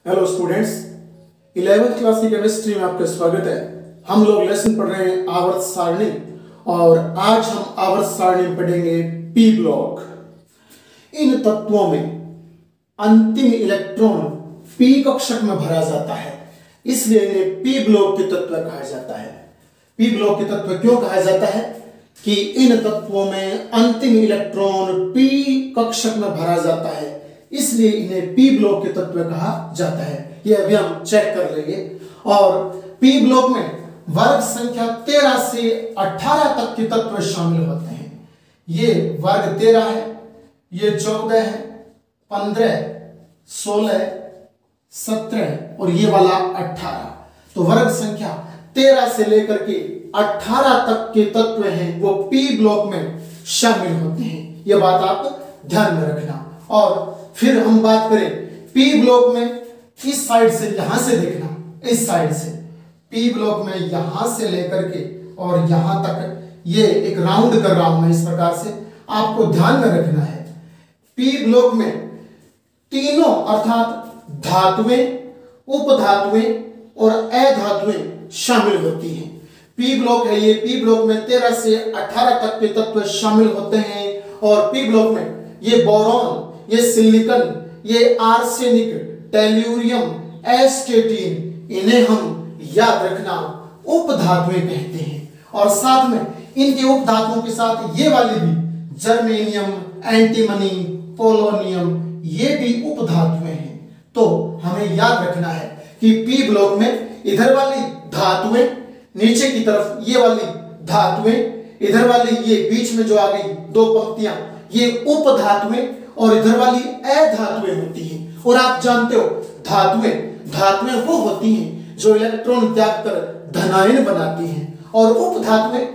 Hello students, 11th class की chemistry में आपका स्वागत है। हम लोग लेसन पढ़ रहे हैं आवर्त सारणी और आज हम आवर्त सारणी में पढ़ेंगे पी ब्लॉक। इन तत्वों में अंतिम इलेक्ट्रॉन पी कक्षक में भरा जाता है, इसलिए इन्हें पी ब्लॉक के तत्व कहा जाता है। पी ब्लॉक के तत्व क्यों कहा जाता है कि इन तत्वों में अंतिम इलेक्ट्रॉन पी कक्षक में भरा जाता है, इसलिए इन्हें पी ब्लॉक के तत्व कहा जाता है। ये अभी हम चेक कर लेंगे। और पी ब्लॉक में वर्ग संख्या 13 से 18 तक के तत्व शामिल होते हैं। ये वर्ग 13 है, ये 14 है, 15, 16, 17 और ये वाला 18। तो वर्ग संख्या 13 से लेकर के 18 तक के तत्व हैं वो पी ब्लॉक में शामिल होते हैं। ये बात आप ध्यान में रखना। और फिर हम बात करें पी ब्लॉक में, इस साइड से यहां से देखना, इस साइड से पी ब्लॉक में यहां से लेकर के और यहां तक ये एक राउंड कर रहा हूं मैं, इस प्रकार से आपको ध्यान में रखना है। पी ब्लॉक में तीनों अर्थात धातुएं, उपधातुएं और अधातुएं शामिल होती हैं। पी ब्लॉक है ये, पी ब्लॉक में 13 से 18 तक के तत्व शामिल होते हैं। और पी ब्लॉक में ये बोरॉन, ये सिलिकॉन, ये आर्सेनिक, टेल्यूरियम, एस्टेटिन, इन्हें हम याद रखना उपधातुएं कहते हैं। और साथ में इनके उपधातुओं के साथ ये वाली भी, जर्मेनियम, एंटीमनी, पोलोनियम, ये भी उपधातुएं हैं। तो हमें याद रखना है कि पी ब्लॉक में इधर वाली धातुएं, नीचे की तरफ ये वाली धातुएं, इधर वाली ये बीच में जो आ गई दो पंक्तियां, ये उपधातुएं और इधर वाली अधातुएं होती हैं। और आप जानते हो धातुएं वो होती हैं जो इलेक्ट्रॉन त्याग कर धनायन बनाती हैं। और उपधातुएं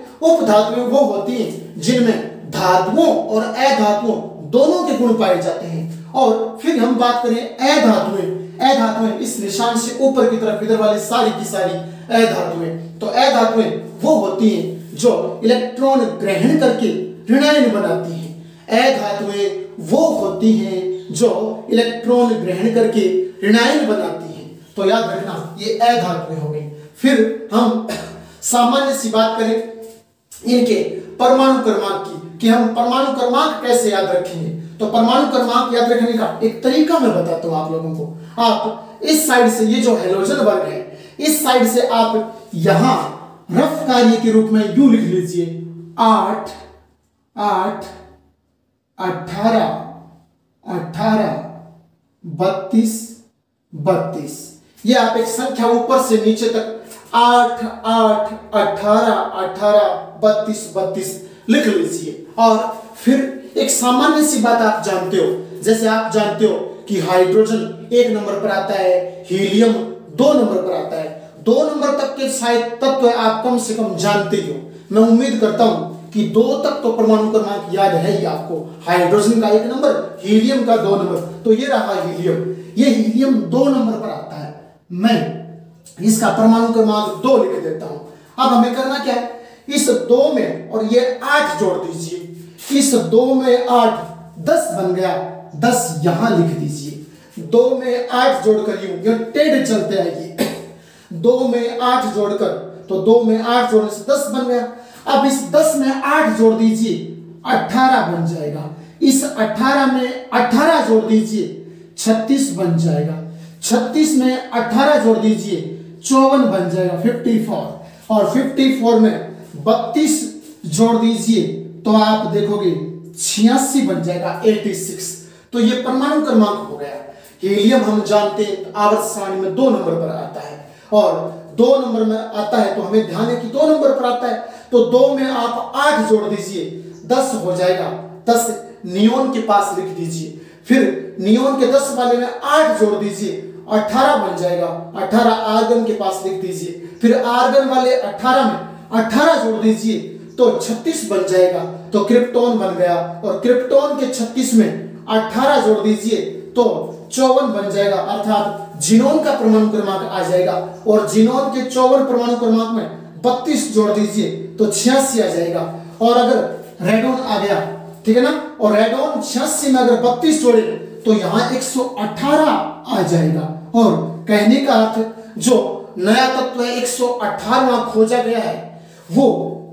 वो होती हैं जिनमें धातुओं और अधातुओं दोनों के गुण पाए जाते हैं। और फिर हम बात करें अधातुएं इस निशान से ऊपर की तरफ, इधर वाली सारी की सारी अधातुएं। तो अधातुएं वो होती हैं जो इलेक्ट्रॉन ग्रहण करके ऋणायन बनाती हैं। अधातुएं वो होती हैं जो इलेक्ट्रॉन ग्रहण करके ऋणायन बनाती हैं। तो याद रखना ये अधातुएं हो गई। फिर हम सामान्य सी बात करें इनके परमाणु क्रमांक की, कि हम परमाणु क्रमांक कैसे याद रखेंगे। तो परमाणु क्रमांक याद रखने का एक तरीका मैं बताता हूं आप लोगों को। आप इस साइड से, ये जो हैलोजन वर्ग है, इस साइड से आप यहां रफ कार्य के रूप में यू लिख लीजिए 8, 8, 18, 18, 32, 32। ये आप एक संख्या ऊपर से नीचे तक 8, 8, 18, 18, 32, 32 लिख लीजिए। और फिर एक सामान्य सी बात आप जानते हो, जैसे आप जानते हो कि हाइड्रोजन 1 नंबर पर आता है, हीलियम 2 नंबर पर आता है। 2 नंबर तक के शायद तत्व आप कम से कम जानते ही हो। मैं उम्मीद करता हूं कि 2 तक तो परमाणु क्रमांक याद है ही आपको। हाइड्रोजन का 1 नंबर, हीलियम का 2 नंबर। तो ये रहा हीलियम, ये हीलियम 2 नंबर पर आता है। मैं इसका परमाणु क्रमांक 2 लिख देता हूं। अब हमें करना क्या है, इस 2 में और ये 8 जोड़ दीजिए। इस 2 में 8, 10 बन गया, 10 यहां लिख दीजिए। 2 में 8 जोड़कर यूं टेढ़े चलते आइए। 2 में 8 जोड़कर, तो 2 में 8 जोड़ने से 10 बन गया। अब इस 10 में 8 जोड़ दीजिए, 18 बन जाएगा। इस 18 में 18 जोड़ दीजिए, 36 बन जाएगा। 36 में 18 जोड़ दीजिए, 54 बन जाएगा, 54। और 54 में 32 जोड़ दीजिए तो आप देखोगे 86 बन जाएगा, 86। तो ये परमाणु क्रमांक हो गया। हीलियम हम जानते हैं आवर्त सारणी में 2 नंबर पर आता है। और 2 नंबर में आता है तो हमें ध्यान है कि 2 नंबर पर आता है। तो 2 में आप 8 जोड़ दीजिए, 10 हो जाएगा। 10 नियोन के पास लिख दीजिए। फिर नियोन के 10 वाले में 8 जोड़ दीजिए, 18 बन जाएगा। 18 आर्गन के पास लिख दीजिए। फिर आर्गन वाले 18 में 18 जोड़ दीजिए तो 36 बन जाएगा। तो क्रिप्टॉन बन गया। और क्रिप्टॉन के 36 में 18 जोड़ दीजिए तो 54 बन जाएगा, अर्थात जीनोन का परमाणु क्रमांक आ जाएगा। और जीनोन के 54 परमाणु क्रमांक में 32 जोड़ दीजिए तो 86 आ जाएगा। और अगर रेडोन आ गया, ठीक है ना, और रेडोन 86 में अगर 32 जोड़े तो यहाँ 118 आ जाएगा। और कहने का अर्थ जो नया तत्व है 118वां खोजा गया है वो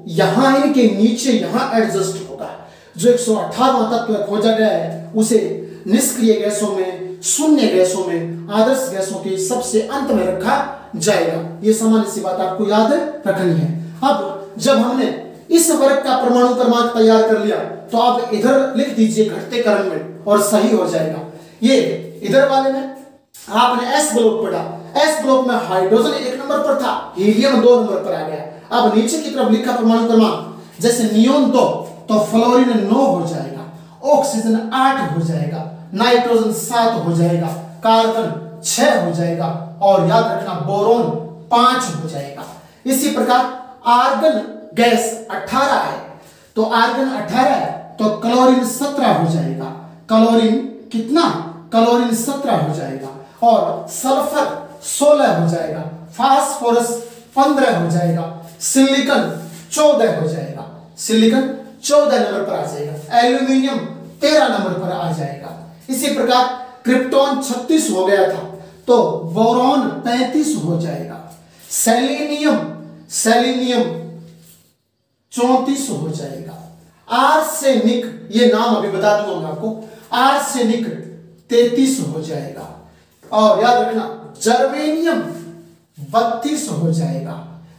यहाँ इनके नीचे यहाँ एडजस्ट होगा। जो 118वां तत्व खोजा गया है उसे निष्क्रिय गैसों में, शून्य गैसों में, आदर्श गैसों के सबसे अंत में रखा जाएगा। ये सामान्य सी बात आपको याद रखनी है। अब जब हमने इस वर्ग का परमाणु क्रमांक तैयार कर लिया तो आप इधर लिख दीजिए घटते क्रम में और सही हो जाएगा। ये इधर वाले में आपने एस ब्लॉक पढ़ा, एस ब्लॉक में हाइड्रोजन 1 नंबर पर था, हीलियम 2 नंबर पर आ गया। अब नीचे की तरफ लिखा परमाणु क्रमांक, जैसे नियोन 2 तो फ्लोरीन 9 हो जाएगा, ऑक्सीजन 8 हो जाएगा, नाइट्रोजन 7 हो जाएगा, कार्बन 6 हो जाएगा और याद रखना बोरोन 5 हो जाएगा। इसी प्रकार आर्गन गैस 18 है तो आर्गन 18 है तो क्लोरीन 17 हो जाएगा। क्लोरीन कितना? क्लोरीन 17 हो जाएगा और सल्फर 16 हो जाएगा, फास्फोरस 15 हो जाएगा, सिलिकॉन 14 हो जाएगा, सिलिकॉन 14 नंबर पर आ जाएगा, एल्यूमिनियम 13 नंबर पर आ जाएगा। इसी प्रकार क्रिप्टॉन 36 हो गया था तो बोरॉन 35 हो जाएगा, सेलेनियम 34 हो जाएगा, आर्सेनिक, ये नाम अभी बता दूंगा मैं आपको, आर्सेनिक 33 हो जाएगा और याद रखना जर्मेनियम 32 हो जाएगा,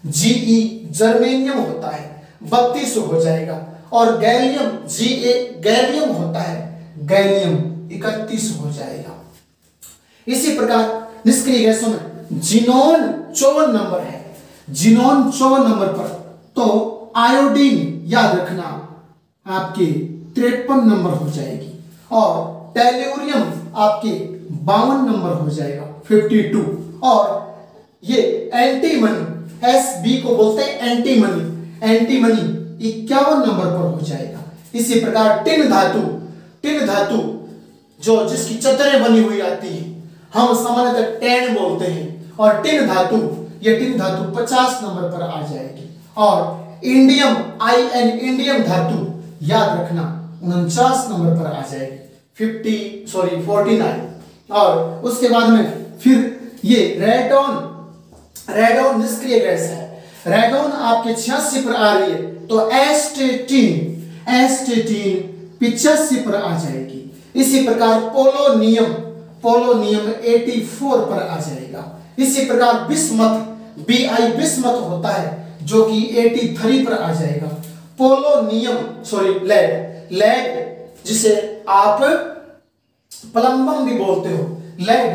जीई जर्मेनियम होता है 32 हो जाएगा और गैलियम जीए गैलियम होता है, गैलियम 31 हो जाएगा। इसी प्रकार निष्क्रिय गैसों में जिनोन 54 नंबर है, जिनोन 54 नंबर पर तो आयोडीन याद रखना आपके 53 नंबर हो जाएगी और टेल्यूरियम आपके 52 नंबर हो जाएगा 52 और ये एंटीमनी एसबी को बोलते हैं एंटीमनी, एंटीमनी 51 नंबर पर हो जाएगा। इसी प्रकार टिन धातु जो जिसकी चद्दरें बनी हुई आती है हम सामान्यतः टेन बोलते हैं और टिन धातु 50 नंबर पर आ जाएगी और इंडियम इंडियम धातु याद रखना 49 नंबर पर आ जाएगी 49 और उसके बाद में फिर ये रेडोन निष्क्रिय गैस है, रेडोन आपके 86 पर आ रही है तो एस्टेटीन 85 पर आ जाएगी। इसी प्रकार पोलोनियम 84 पर आ जाएगा। इसी प्रकार बिस्मथ बिस्मथ होता है जो कि 83 पर आ जाएगा। पोलोनियम लेड जिसे आप प्लम्बम भी बोलते हो, लेड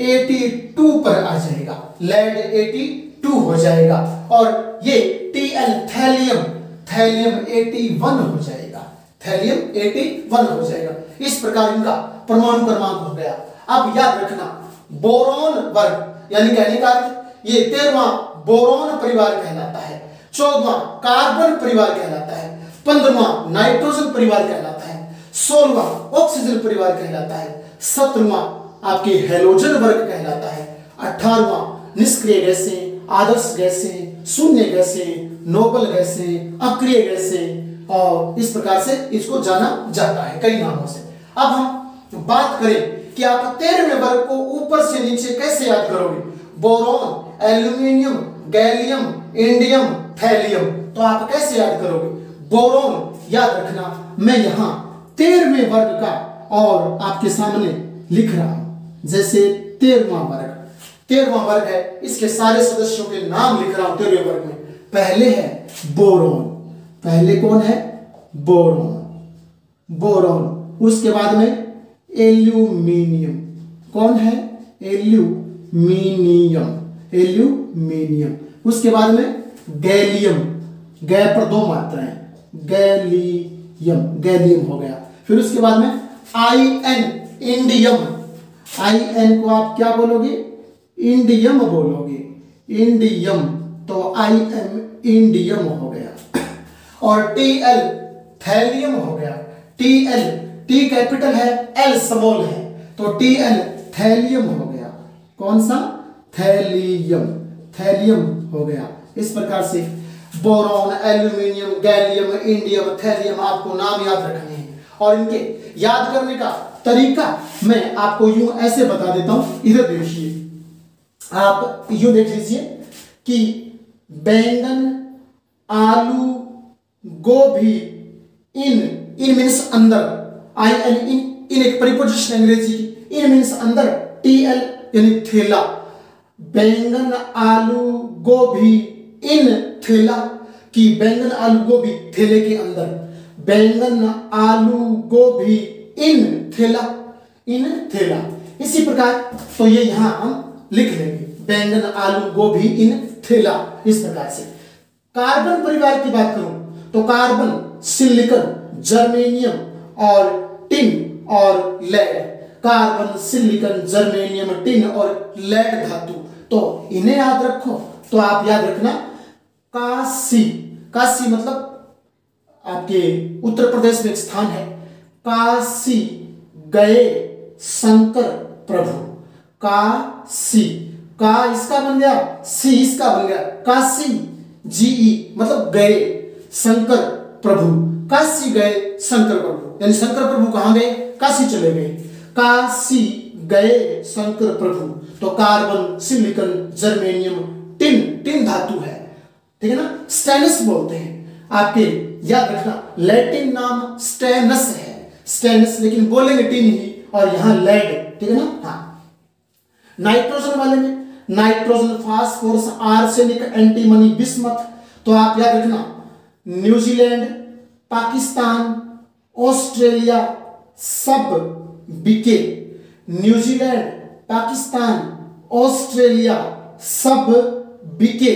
82 पर आ जाएगा, लेड 82 हो जाएगा और ये टीएल थैलियम 81 हो जाएगा, थैलियम 81 हो जाएगा। इस प्रकार इनका परमाणु क्रमांक हो गया। अब याद रखना बोरोन वर्ग यानी कहने का ये 13वां बोरोन परिवार कहलाता है, 14वां कार्बन परिवार कहलाता है, 15वां नाइट्रोजन परिवार कहलाता है, 16वां ऑक्सीजन परिवार कहलाता है, 17वां आपके हेलोजन वर्ग कहलाता है, 18वां निष्क्रिय गैसें, आदर्श गैसें, शून्य गैसें, नोबल गैसें, अक्रिय गैसें और इस प्रकार से इसको जाना जाता है कई नामों से। अब हम बात करें कि आप 13वें वर्ग को ऊपर से नीचे कैसे याद करोगे। Boron, aluminium, gallium, indium, thallium, तो आप कैसे याद करोगे। बोरोन याद रखना मैं यहाँ 13वें वर्ग का और आपके सामने लिख रहा हूं, जैसे 13वां वर्ग है, इसके सारे सदस्यों के नाम लिख रहा हूं 13वें वर्ग में। पहले है बोरोन, पहले कौन है बोरोन, उसके बाद में एल्यूमिनियम, कौन है एल्यूमिनियम, उसके बाद में गैलियम, गै पर 2 मात्राएं, गैलियम हो गया। फिर उसके बाद में इंडियम, को आप क्या बोलोगे, इंडियम बोलोगे, इंडियम, तो इंडियम हो गया। और टीएल थैलियम हो गया, टी कैपिटल है, एल स्मॉल है, तो टीएल थैलियम हो गया। कौन सा, थैलियम हो गया। इस प्रकार से boron, aluminium, gallium, indium, thallium आपको नाम याद रखने हैं और इनके याद करने का तरीका मैं आपको यूं ऐसे बता देता हूं। इधर देखिए, आप यूं देख लीजिए कि बैंगन, आलू, गोभी, इन मीन्स अंदर, आई एन इन एक प्रीपोजिशन अंग्रेजी की, इन मीन्स अंदर, टीएल यानी थैला। बैंगन, आलू, गोभी इन थैला, कि बैंगन, आलू, गोभी थैले के अंदर। बैंगन, आलू, गोभी इन थैला, इन थैला। इसी प्रकार तो ये यहां हम लिख लेंगे, बैंगन, आलू, गोभी इन थैला, इस प्रकार से। कार्बन परिवार की बात करूं तो कार्बन, सिलिकॉन, जर्मेनियम और टिन और lead. Carbon, silicon, germanium, tin और लेड धातु, तो इन्हें याद रखो। तो आप याद रखना काशी, काशी मतलब आपके उत्तर प्रदेश में एक स्थान है, काशी गए शंकर प्रभु। काशी, का इसका बन गया, सी इसका बन गया, काशी, जीई मतलब गए, शंकर प्रभु, काशी गए शंकर प्रभु, यानी शंकर प्रभु कहां गए, काशी चले गए। काशी गए शंकर प्रभु, तो carbon, silicon, germanium, tin, tin धातु है, ठीक है ना। स्टेनस बोलते हैं, आपके याद रखना, लैटिन नाम स्टेनस है, स्टेनस, लेकिन बोलेंगे टिन ही, और यहां लेड, ठीक है ना। हाँ, नाइट्रोजन वाले में nitrogen, phosphorus, arsenic, antimony, bismuth, तो आप याद रखना न्यूजीलैंड, पाकिस्तान, ऑस्ट्रेलिया सब बिके। न्यूजीलैंड, पाकिस्तान, ऑस्ट्रेलिया सब बिके,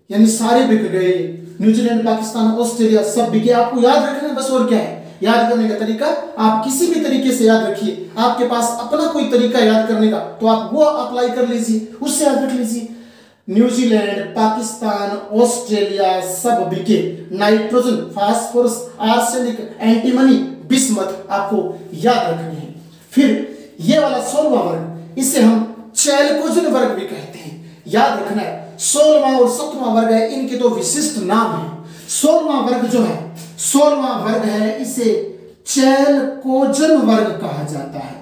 यानी सारे बिक गए। न्यूजीलैंड, पाकिस्तान, ऑस्ट्रेलिया सब बिके, आपको याद रखना बस, और क्या है याद करने का तरीका। आप किसी भी तरीके से याद रखिए, आपके पास अपना कोई तरीका याद करने का तो आप वो अप्लाई कर लीजिए, उससे याद रख लीजिए। न्यूजीलैंड, पाकिस्तान, ऑस्ट्रेलिया सब बिके। Nitrogen, phosphorus, arsenic, antimony, bismuth आपको याद रखने हैं। फिर ये वाला 16वां वर्ग, इसे हम चैलकोजन वर्ग भी कहते हैं, याद रखना है। 16वां और 17वां वर्ग है, इनके तो विशिष्ट नाम है। 16वां वर्ग जो है, 16वां वर्ग है, इसे चैलकोजन वर्ग कहा जाता है।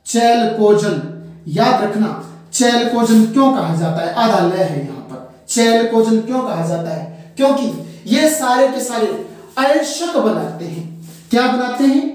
चैलकोजन, याद रखना, चैलकोजन क्यों कहा जाता है, आधा लय है यहां पर। चैलकोजन क्यों कहा जाता है, क्योंकि ये सारे के सारे अयस्क बनाते हैं। क्या बनाते हैं,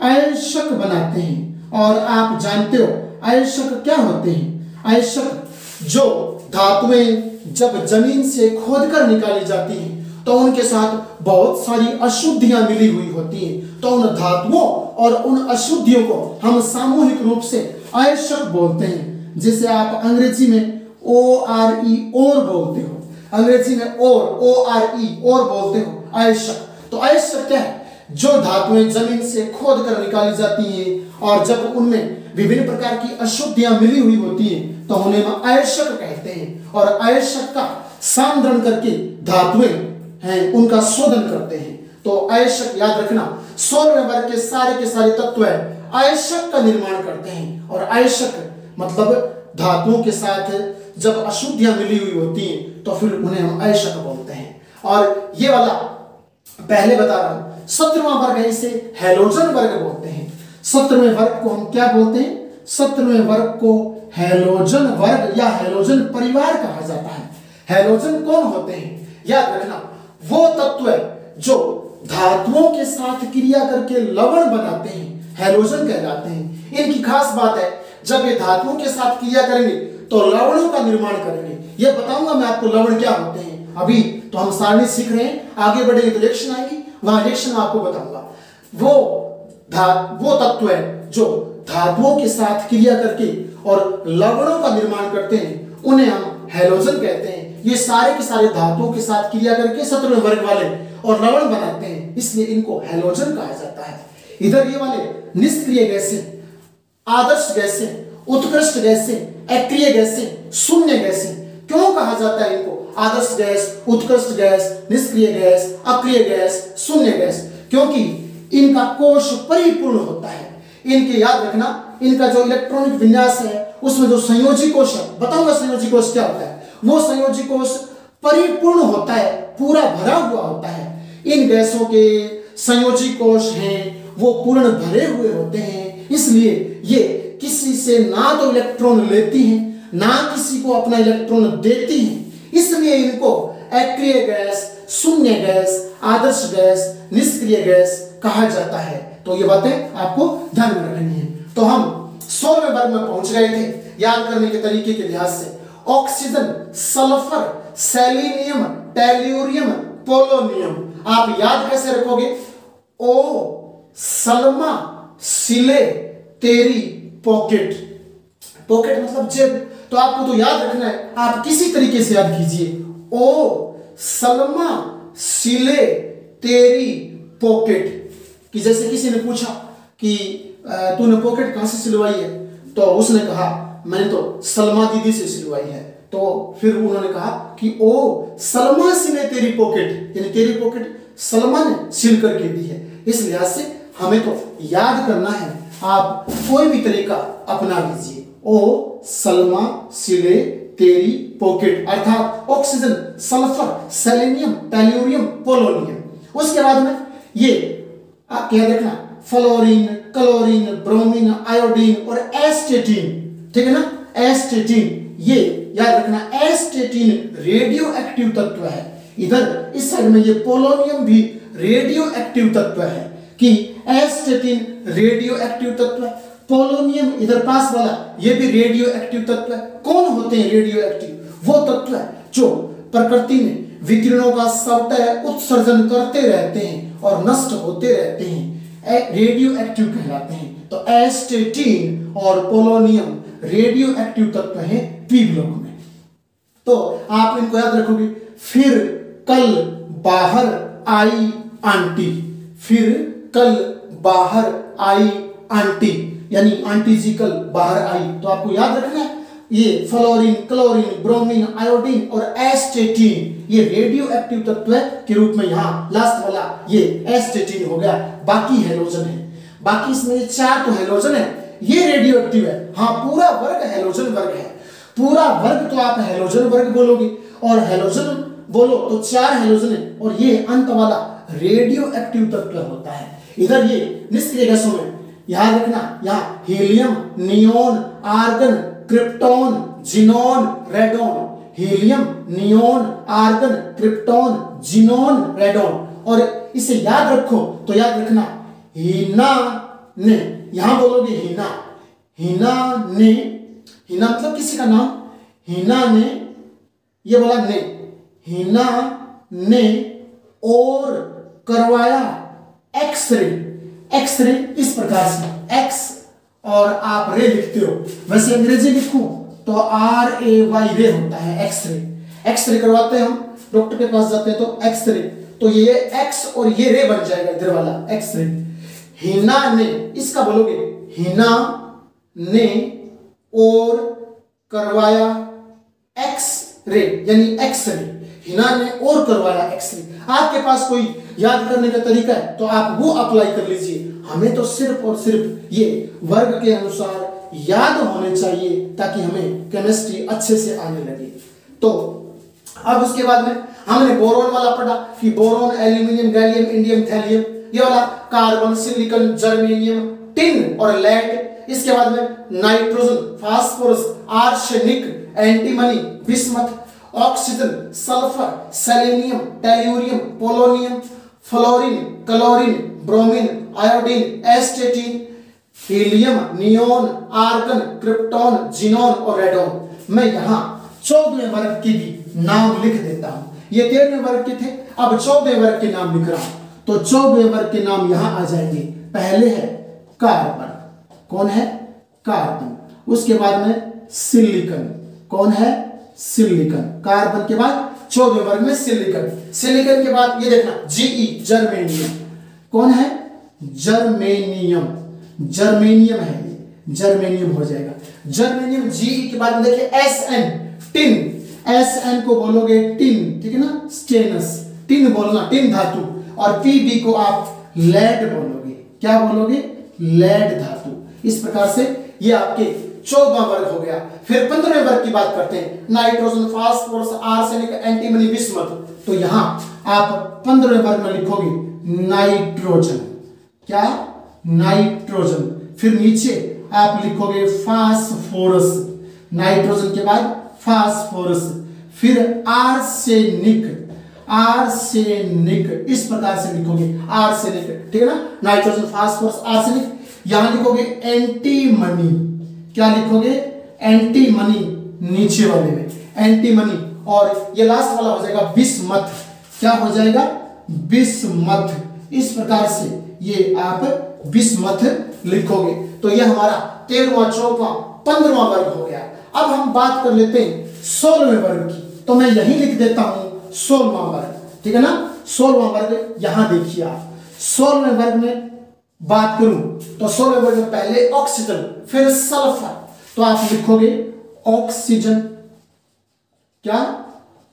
अयस्क बनाते हैं। और आप जानते हो अयस्क क्या होते हैं, अयस्क जो धातुएं जब जमीन से खोदकर निकाली जाती हैं तो उनके साथ बहुत सारी अशुद्धियां मिली हुई होती हैं, तो उन धातुओं और उन अशुद्धियों को हम सामूहिक रूप से अयस्क बोलते हैं। जिसे आप अंग्रेजी में ORE और बोलते हो, अंग्रेजी में ORE और बोलते हो, अयस्क। तो अयस्क क्या है, जो धातुएं जमीन से खोद कर निकाली जाती हैं और जब उनमें विभिन्न प्रकार की अशुद्धियां मिली हुई होती हैं तो उन्हें हम अयस्क कहते हैं। और अयस्क का सांद्रण करके धातुएं हैं उनका शोधन करते हैं। तो अयस्क याद रखना, 16वें वर्ग के सारे तत्व अयस्क का निर्माण करते हैं। और अयस्क मतलब धातुओं के साथ जब अशुद्धियां मिली हुई होती हैं तो फिर उन्हें हम अयस्क बोलते हैं। और ये वाला पहले बता रहा हूं, 17वां वर्ग है, इसे हैलोजन वर्ग बोलते हैं। 17वें वर्ग को हम क्या बोलते हैं, 17वें वर्ग को हैलोजन वर्ग या हैलोजन परिवार कहा जाता है। हैलोजन कौन होते हैं, याद रखना, वो तत्व जो धातुओं के साथ क्रिया करके लवण बनाते हैं, हैलोजन कहलाते हैं। इनकी खास बात है, जब ये धातुओं के साथ क्रिया करेंगे तो लवणों का निर्माण करेंगे। ये बताऊंगा मैं आपको लवण क्या होते हैं। अभी तो हम सारणी सीख रहे हैं, आगे बढ़ेंगे तो रिएक्शन आएगी, वहां रिएक्शन आपको बताऊंगा। वो तत्व है जो धातुओं के साथ क्रिया करके और लवणों का निर्माण करते हैं, उन्हें हम हैलोजन कहते हैं। ये सारे के सारे धातुओं के साथ क्रिया करके 17वें वर्ग वाले और लवण बनाते हैं, इसलिए इनको हैलोजन कहा जाता है। इधर ये वाले निष्क्रिय गैसें, आदर्श गैसें, उत्कृष्ट गैसें, अक्रिय गैसें, शून्य गैसें, क्यों कहा जाता है इनको आदर्श गैस, उत्कृष्ट गैस, निष्क्रिय गैस, अक्रिय गैस, शून्य गैस? क्योंकि इनका कोश परिपूर्ण होता है। इनके याद रखना, इनका जो इलेक्ट्रॉनिक विन्यास है उसमें जो संयोजी कोश है, बताऊंगा संयोजी कोश क्या होता है। वो संयोजी कोश परिपूर्ण होता है, पूरा भरा हुआ होता है। इन गैसों के संयोजी कोश हैं वो पूर्ण भरे हुए होते हैं, इसलिए ये किसी से ना तो इलेक्ट्रॉन लेती हैं ना किसी को अपना इलेक्ट्रॉन देती हैं। इसलिए इनको अक्रिय गैस, शून्य गैस, आदर्श गैस, निष्क्रिय गैस कहा जाता है। तो ये बातें आपको ध्यान में रखनी है। तो हम 16वें वर्ग में पहुंच गए थे याद करने के तरीके के लिहाज से। Oxygen, sulphur, selenium, tellurium, polonium. आप याद कैसे रखोगे? ओ सलमा सिले तेरी पॉकेट। पॉकेट मतलब जेब। तो आपको तो याद रखना है, आप किसी तरीके से याद कीजिए। ओ सलमा सिले तेरी पॉकेट। कि जैसे किसी ने पूछा कि तूने पॉकेट कहां से सिलवाई है, तो उसने कहा मैंने तो सलमा दीदी से सिलवाई है। तो फिर उन्होंने कहा कि ओ सलमा सिले तेरी पॉकेट, यानी तेरी पॉकेट सलमा ने सिल करके दी है। इस लिहाज से हमें तो याद करना है, आप कोई भी तरीका अपना लीजिए। ओ सलमा सिले तेरी पॉकेट, अर्थात oxygen, sulphur, selenium, tellurium, polonium. उसके बाद में ये आप क्या देखना, फ्लोरीन, क्लोरीन, ब्रोमीन, आयोडीन और एस्टेटिन, ठीक है ना। एस्टेटिन ये याद रखना, एस्टेटिन रेडियो एक्टिव तत्व है। इधर इस साइड में ये पोलोनियम भी रेडियो एक्टिव तत्व है कि एस्टेटिन रेडियो एक्टिव तत्व है, पोलोनियम इधर पास वाला ये भी रेडियो एक्टिव तत्व है। कौन होते हैं रेडियो एक्टिव? वो तत्व है जो प्रकृति में विकिरणों का स्वतः उत्सर्जन करते रहते हैं और नष्ट होते रहते हैं, रेडियो एक्टिव कहलाते हैं। तो एस्टेटिन और पोलोनियम रेडियो एक्टिव तत्व है पी ब्लॉक में। तो आप इनको याद रखोगे। फिर कल बाहर आई आंटी, फिर कल बाहर आई आंटी, यानी आंटी जी कल बाहर आई। तो आपको याद रखना है ये फ्लोरीन, क्लोरीन, ब्रोमीन, आयोडीन और एस्टेटिन ये रेडियो एक्टिव तत्व के रूप में यहाँ लास्ट वाला ये एस्टेटिन हो गया। बाकी हेलोजन है, बाकी इसमें ये 4 तो हेलोजन है, ये रेडियो एक्टिव है। हाँ, पूरा वर्ग हेलोजन वर्ग है। पूरा वर्ग तो आप हेलोजन वर्ग बोलोगे, और हेलोजन बोलो तो 4 हेलोजन है, और ये अंत वाला रेडियो एक्टिव तत्व होता है। इधर ये निष्क्रिय गैसों में याद रखना, यहाँ helium, neon, argon, krypton, xenon, radon. Helium, neon, argon, krypton, xenon, radon. और इसे याद रखो तो याद रखना, हीना ने, यहां बोलोगे हीना, हीना ने, हीना मतलब किसी का नाम, हीना ने, ये बोला ने, हीना ने और करवाया एक्सरे। एक्सरे इस प्रकार से, एक्स और आप रे लिखते हो, वैसे अंग्रेजी लिखूं तो RAY रे होता है एक्सरे। एक्सरे करवाते हैं हम, डॉक्टर के पास जाते हैं तो एक्सरे, तो ये एक्स और ये रे बन जाएगा इधर वाला एक्सरे। हिना ने, इसका बोलोगे हिना ने और करवाया एक्सरे, यानी एक्सरे। हिना ने और करवाया एक्सरे। आपके पास कोई याद करने का तरीका है तो आप वो अप्लाई कर लीजिए। हमें तो सिर्फ और सिर्फ ये वर्ग के अनुसार याद होने चाहिए ताकि हमें केमिस्ट्री अच्छे से आने लगे। तो अब उसके बाद में हमने बोरोन वाला पढ़ा कि boron, aluminium, gallium, indium, thallium, ये वाला कार्बन, सिलिकॉन, जर्मेनियम, टिन और लेड। इसके बाद में nitrogen, phosphorus, arsenic, antimony, bismuth, oxygen, sulphur, selenium, tellurium, polonium, fluorine, chlorine, bromine, iodine, astatine, helium, neon, argon, krypton, xenon और रेडॉन। मैं यहाँ 14वें वर्ग के भी नाम लिख देता हूं। ये 13वें वर्ग के थे, अब 14वें वर्ग के नाम लिख रहा हूं। तो 14वें वर्ग के नाम यहां आ जाएंगे। पहले है कार्बन, कौन है? कार्बन। उसके बाद में सिलिकॉन, कौन है? सिलिकॉन। कार्बन के बाद 14वें वर्ग में सिलिकॉन। सिलिकॉन के बाद ये देखना Ge, जर्मेनियम, कौन है? जर्मेनियम। जर्मेनियम है ये, जर्मेनियम हो जाएगा। जर्मेनियम। Ge के बाद में देखिए Sn, टिन। Sn को बोलोगे टिन, ठीक है ना, स्टेनस, टिन बोलना, टिन धातु। और Pb को आप लेड बोलोगे, क्या बोलोगे? लेड धातु। इस प्रकार से ये आपके 14वां वर्ग हो गया। फिर 15वें वर्ग की बात करते हैं। Nitrogen, phosphorus, arsenic, antimony, bismuth. तो यहां आप 15वें वर्ग में लिखोगे नाइट्रोजन। क्या? नाइट्रोजन। फिर नीचे आप लिखोगे फास्फोरस, नाइट्रोजन के बाद फास्फोरस, फिर आर्सेनिक, आर्सेनिक इस प्रकार से लिखोगे, आर्सेनिक, ठीक है ना, नाइट्रोजन फास्फोरस आर्सेनिक। यहां लिखोगे एंटीमनी, क्या लिखोगे, एंटीमनी नीचे वाले में एंटीमनी, और ये लास्ट वाला हो जाएगा बिस्मथ, क्या हो जाएगा, बिस्मथ। इस प्रकार से ये आप बिस्मथ लिखोगे। तो ये हमारा 13वां 14वां 15वां वर्ग हो गया। अब हम बात कर लेते हैं 16वें वर्ग की, तो मैं यही लिख देता हूं 16वां वर्ग, ठीक है ना। 16वां वर्ग यहां देखिए आप, 16वें वर्ग में बात करूं तो 16वें वर्ग में पहले ऑक्सीजन फिर सल्फर, तो आप लिखोगे ऑक्सीजन, क्या,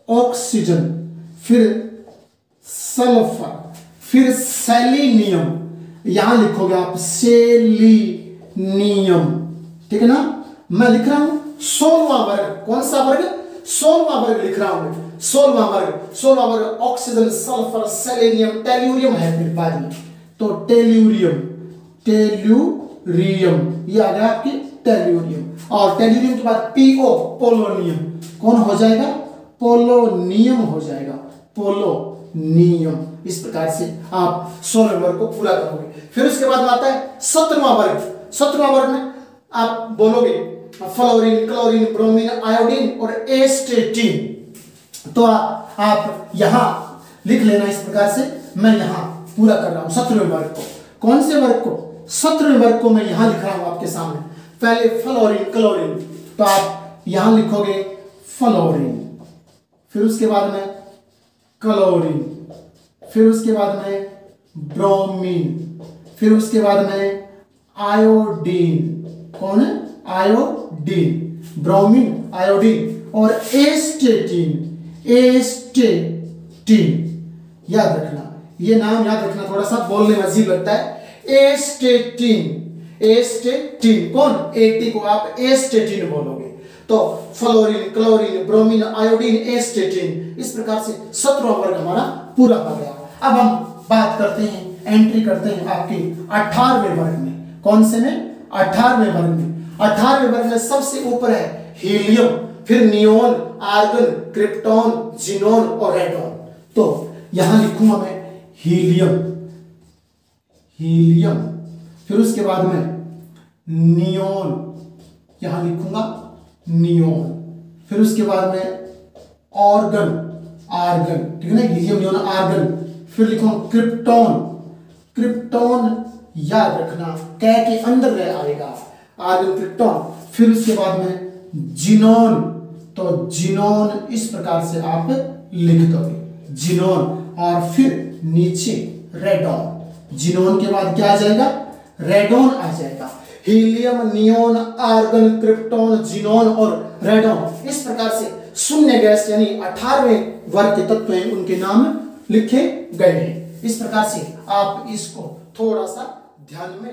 ऑक्सीजन, फिर सल्फर, फिर सेलेनियम, यहां लिखोगे आप सेलेनियम, ठीक है ना। मैं लिख रहा हूं 16वां वर्ग, कौन सा वर्ग, 16वां वर्ग लिख रहा हूं, 16वां वर्ग ऑक्सीजन सल्फर सेलेनियम टेल्यूरियम है फिर बाद में, तो टेल्यूरियम, टेल्यूरियम ये आ गया आपकी टेल्यूरियम, और टेल्यूरियम के बाद पीओ पोलोनियम, कौन हो जाएगा, पोलोनियम हो जाएगा, पोलोनियम। इस प्रकार से आप 16वें वर्ग को पूरा करोगे। फिर उसके बाद आता है 17वां वर्ग। 17वां वर्ग में आप बोलोगे फ्लोरीन, क्लोरीन, ब्रोमीन, आयोडीन और एस्टेटिन, तो आप यहां लिख लेना इस प्रकार से। मैं यहां पूरा कर रहा हूं 17वें वर्ग को। कौन से वर्ग को, 17वें वर्ग को मैं यहां लिख रहा हूं आपके सामने। पहले फ्लोरीन, क्लोरीन, तो आप यहां लिखोगे फ्लोरीन, फिर उसके बाद में क्लोरीन, फिर उसके बाद में ब्रोमीन, फिर उसके बाद में आयोडीन, कौन है, आयोडीन, ब्रोमीन, आयोडीन और एस्टेटिन, एस्टेटिन। याद रखना, ये नाम याद रखना, थोड़ा सा बोलने में अजीब लगता है। एस्टेटिन, एस्टेटिन, कौन, एटी को आप एस्टेटिन बोलोगे। तो फ्लोरीन, क्लोरीन, ब्रोमीन, आयोडीन, एस्टेटिन, इस प्रकार से 17वां वर्ग हमारा पूरा हो गया। अब हम बात करते हैं, एंट्री करते हैं आपके 18वें वर्ग में। कौन से में, 18वें वर्ग में। 18वें वर्ग में सबसे ऊपर है हीलियम, फिर नियोन, आर्गन, क्रिप्टॉन, जिनोन और रेडॉन। तो यहां लिखूंगा मैं हीलियम, हीलियम, फिर उसके बाद में नियोन, यहां लिखूंगा नियोन, फिर उसके बाद में ऑर्गन, आर्गन, ठीक है ना, हीलियम, नियोन, आर्गन, फिर लिखूंगा क्रिप्टॉन, क्रिप्टॉन याद रखना, कै के अंदर रह आएगा, आर्गन, क्रिप्टॉन, फिर उसके बाद में जिनोन, तो जिनोन इस प्रकार से आप लिख दोगे, जिनोन, और फिर नीचे रेडॉन। जिनोन के बाद क्या आ जाएगा, रेडॉन आ जाएगा। Helium, neon, argon, krypton, xenon और रेडॉन, इस प्रकार से शून्य गैस यानी 18वें वर्ग के तत्व हैं, उनके नाम लिखे गए हैं। इस प्रकार से आप इसको थोड़ा सा ध्यान में